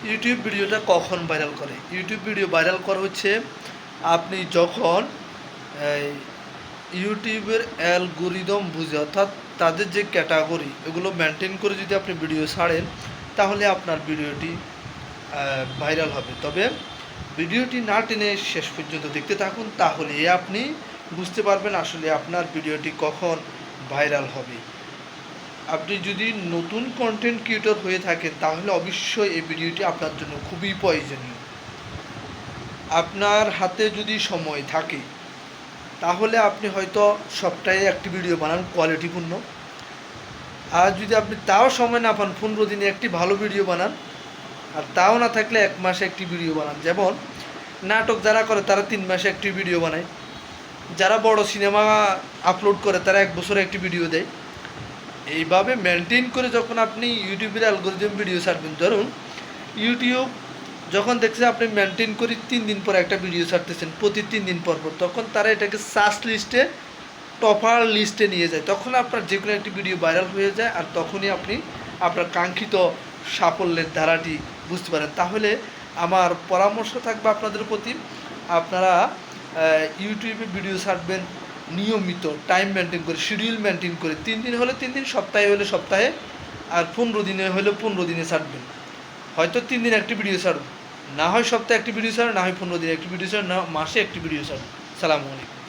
YouTube ভিডিওটা কখন viral করে? ইউটিউব ভিডিও ভাইরাল করা হচ্ছে আপনি যখন এই ইউটিউবের অ্যালগরিদম বুঝে, অর্থাৎ তাদের যে ক্যাটাগরি এগুলো মেনটেন করে যদি আপনি ভিডিও ছাড়েন, তাহলে আপনার ভিডিওটি ভাইরাল হবে। তবে ভিডিওটি না টেনে শেষ পর্যন্ত দেখতে থাকুন, তাহলে আপনি বুঝতে পারবেন আসলে আপনার ভিডিওটি কখন ভাইরাল হবে। আপনি যদি নতুন কন্টেন্ট ক্রিয়েটর হয়ে থাকেন, তাহলে অবশ্যই এই ভিডিওটি আপনার জন্য খুবই প্রয়োজনীয়। আপনার হাতে যদি সময় থাকে, তাহলে আপনি হয়তো সপ্তাহে একটি ভিডিও বানান কোয়ালিটিপূর্ণ। আর যদি আপনি তাও সময় না পান, 15 দিনে একটি ভালো ভিডিও বানান। আর তাও না থাকলে 1 মাসে একটি ভিডিও বানান। যেমন নাটক যারা করে তারা 3 মাসে একটি ভিডিও বানায়, যারা বড় সিনেমা আপলোড করে তারা 1 বছরে একটি ভিডিও দেয়। এইভাবে মেনটেন করে যখন আপনি ইউটিউবের অ্যালগরিদম ভিডিও ছাড়বেন, ধরুন ইউটিউব যখন দেখছে আপনি মেনটেন করে 3 দিন পর একটা ভিডিও ছাড়তেছেন, প্রতি 3 দিন পর পর, তখন তারা এটাকে সার্চ লিস্টে, টপার লিস্টে নিয়ে যায়। তখন আপনার যে কোনো একটি ভিডিও ভাইরাল হয়ে যায়, আর তখনই আপনি আপনার কাঙ্ক্ষিত সাফল্যের ধারাটি বুঝতে পারেন। তাহলে আমার পরামর্শ থাকবে আপনাদের প্রতি, আপনারা ইউটিউবে ভিডিও ছাড়বেন নিয়মিত, টাইম মেনটেন করে, শিডিউল মেনটেন করে। 3 দিন হলে 3 দিন, সপ্তাহে হলে সপ্তাহে, আর 15 দিনে হলে 15 দিনে ছাড়বেন। হয়তো 3 দিন একটি ভিডিও ছাড়ুন, না হয় সপ্তাহে একটি ভিডিও ছাড়ুন, না হয় 15 দিনে একটি ভিডিও ছাড়ুন, না মাসে একটি ভিডিও ছাড়ুন। সালামু আলাইকুম।